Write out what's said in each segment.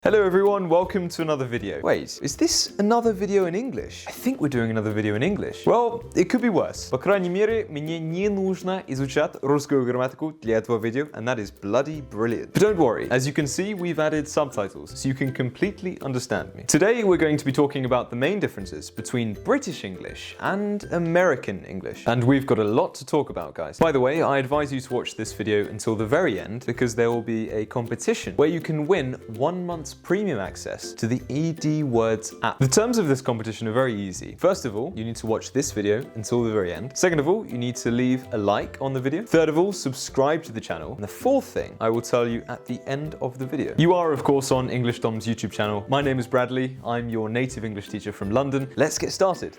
Hello everyone, welcome to another video. Wait, is this another video in English? I think we're doing another video in English. Well, it could be worse. По крайней мере, мне не нужно изучать русскую грамматику для этого видео, and that is bloody brilliant. But don't worry, as you can see, we've added subtitles, so you can completely understand me. Today, we're going to be talking about the main differences between British English and American English. And we've got a lot to talk about, guys. By the way, I advise you to watch this video until the very end, because there will be a competition where you can win 1 month's premium access to the ED Words app. The terms of this competition are very easy. First of all, you need to watch this video until the very end. Second of all, you need to leave a like on the video. Third of all, subscribe to the channel. And the fourth thing I will tell you at the end of the video. You are, of course, on English Dom's YouTube channel. My name is Bradley. I'm your native English teacher from London. Let's get started.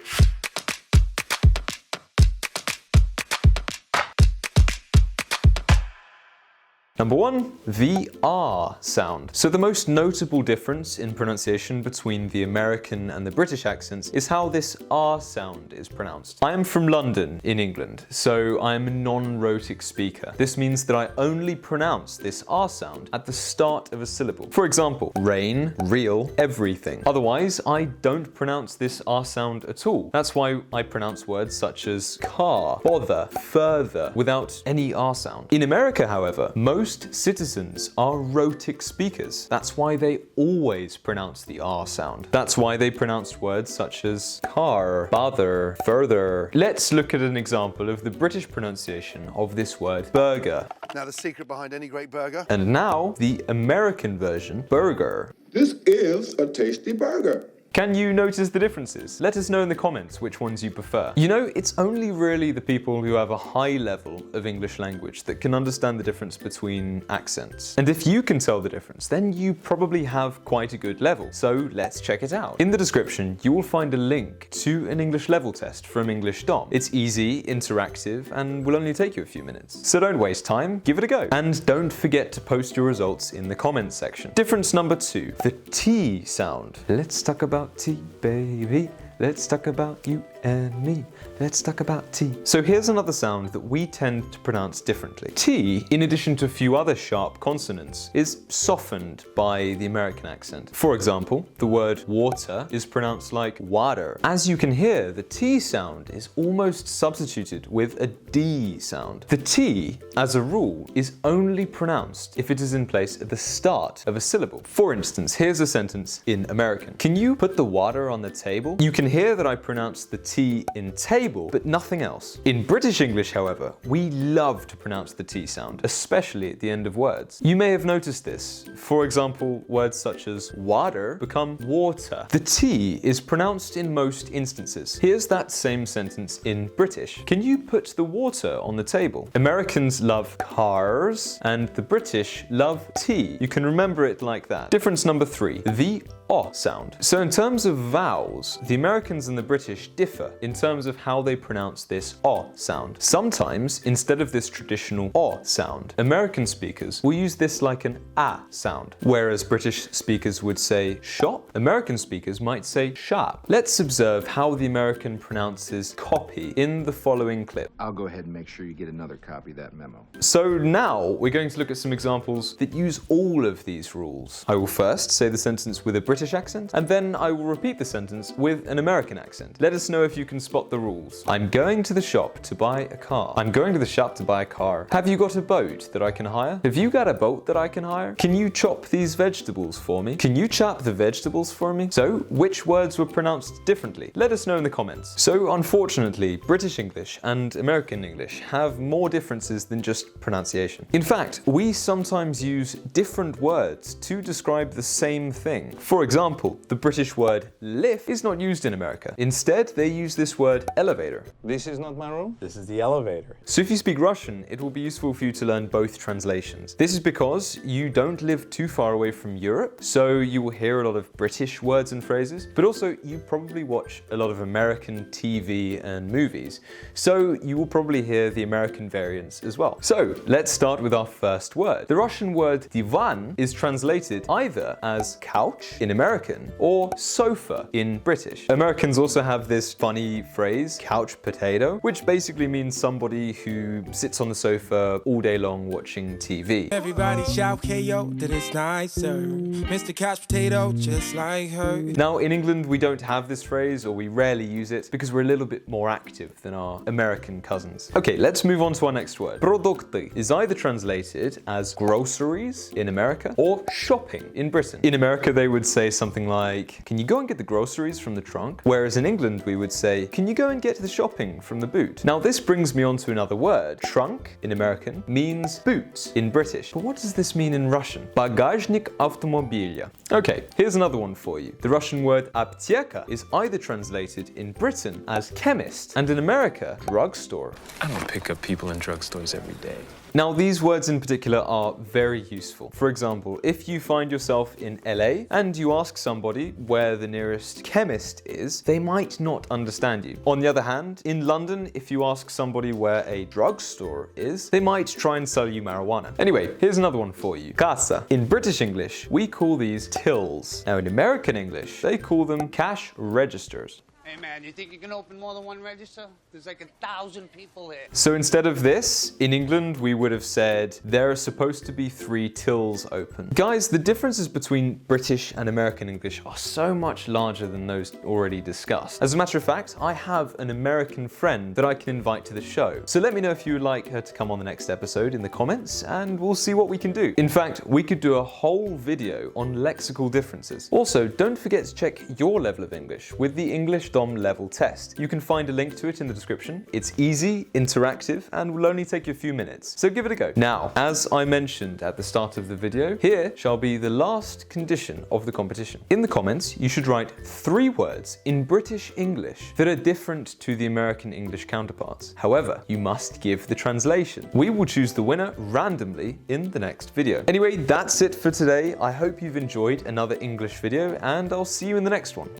Number one, the R sound. So the most notable difference in pronunciation between the American and the British accents is how this R sound is pronounced. I am from London in England, so I am a non-rhotic speaker. This means that I only pronounce this R sound at the start of a syllable. For example, rain, real, everything. Otherwise, I don't pronounce this R sound at all. That's why I pronounce words such as car, bother, further, without any R sound. In America, however, most citizens are rhotic speakers. That's why they always pronounce the R sound. That's why they pronounce words such as car, bother, further. Let's look at an example of the British pronunciation of this word burger. Now the secret behind any great burger. And now the American version, burger. This is a tasty burger. Can you notice the differences? Let us know in the comments which ones you prefer. You know, it's only really the people who have a high level of English language that can understand the difference between accents. And if you can tell the difference, then you probably have quite a good level. So let's check it out. In the description, you will find a link to an English level test from English Dom. It's easy, interactive, and will only take you a few minutes. So don't waste time, give it a go. And don't forget to post your results in the comments section. Difference number two, the T sound. Let's talk about tea, baby. Let's talk about you and me. Let's talk about tea. So here's another sound that we tend to pronounce differently. T, in addition to a few other sharp consonants, is softened by the American accent. For example, the word water is pronounced like water. As you can hear, the T sound is almost substituted with a D sound. The T, as a rule, is only pronounced if it is in place at the start of a syllable. For instance, here's a sentence in American. Can you put the water on the table? You can hear that I pronounce the T in table, but nothing else. In British English, however, we love to pronounce the T sound, especially at the end of words. You may have noticed this. For example, words such as water become water. The T is pronounced in most instances. Here's that same sentence in British. Can you put the water on the table? Americans love cars, and the British love tea. You can remember it like that. Difference number three, the O sound. So in terms of vowels, the Americans and the British differ in terms of how they pronounce this O sound. Sometimes, instead of this traditional O sound, American speakers will use this like an A sound. Whereas British speakers would say shop, American speakers might say sharp. Let's observe how the American pronounces copy in the following clip. I'll go ahead and make sure you get another copy of that memo. So now we're going to look at some examples that use all of these rules. I will first say the sentence with a British accent, and then I will repeat the sentence with an American accent. Let us know if you can spot the rules. I'm going to the shop to buy a car. I'm going to the shop to buy a car. Have you got a boat that I can hire? Have you got a boat that I can hire? Can you chop these vegetables for me? Can you chop the vegetables for me? So, which words were pronounced differently? Let us know in the comments. So, unfortunately, British English and American English have more differences than just pronunciation. In fact, we sometimes use different words to describe the same thing. For example, the British word lift is not used in America. Instead, they use this word elevator. This is not my room. This is the elevator. So if you speak Russian, it will be useful for you to learn both translations. This is because you don't live too far away from Europe, so you will hear a lot of British words and phrases, but also you probably watch a lot of American TV and movies, so you will probably hear the American variants as well. So let's start with our first word. The Russian word divan is translated either as couch in American or sofa in British. Americans also have this funny phrase, couch potato, which basically means somebody who sits on the sofa all day long watching TV. Everybody shout KO that it's nicer. Mr. Couch Potato, just like her. Now, in England, we don't have this phrase, or we rarely use it, because we're a little bit more active than our American cousins. Okay, let's move on to our next word. Produkty is either translated as groceries in America or shopping in Britain. In America, they would say something like, can you go and get the groceries from the trunk? Whereas in England, we would say, can you go and get the shopping from the boot? Now, this brings me on to another word. Trunk in American means boot in British. But what does this mean in Russian? Багажник автомобиля. Okay, here's another one for you. The Russian word apteka is either translated in Britain as chemist and in America, drugstore. I don't pick up people in drugstores every day. Now, these words in particular are very useful. For example, if you find yourself in LA and you ask somebody where the nearest chemist is, they might not understand you. On the other hand, in London, if you ask somebody where a drugstore is, they might try and sell you marijuana. Anyway, here's another one for you. Casa. In British English, we call these tills. Now, in American English, they call them cash registers. Hey man, you think you can open more than one register? There's like 1,000 people here. So instead of this, in England, we would have said, there are supposed to be 3 tills open. Guys, the differences between British and American English are so much larger than those already discussed. As a matter of fact, I have an American friend that I can invite to the show. So let me know if you would like her to come on the next episode in the comments, and we'll see what we can do. In fact, we could do a whole video on lexical differences. Also, don't forget to check your level of English with the English DOM level test. You can find a link to it in the description. It's easy, interactive, and will only take you a few minutes, so give it a go. Now, as I mentioned at the start of the video, here shall be the last condition of the competition. In the comments, you should write 3 words in British English that are different to the American English counterparts. However, you must give the translation. We will choose the winner randomly in the next video. Anyway, that's it for today. I hope you've enjoyed another English video, and I'll see you in the next one.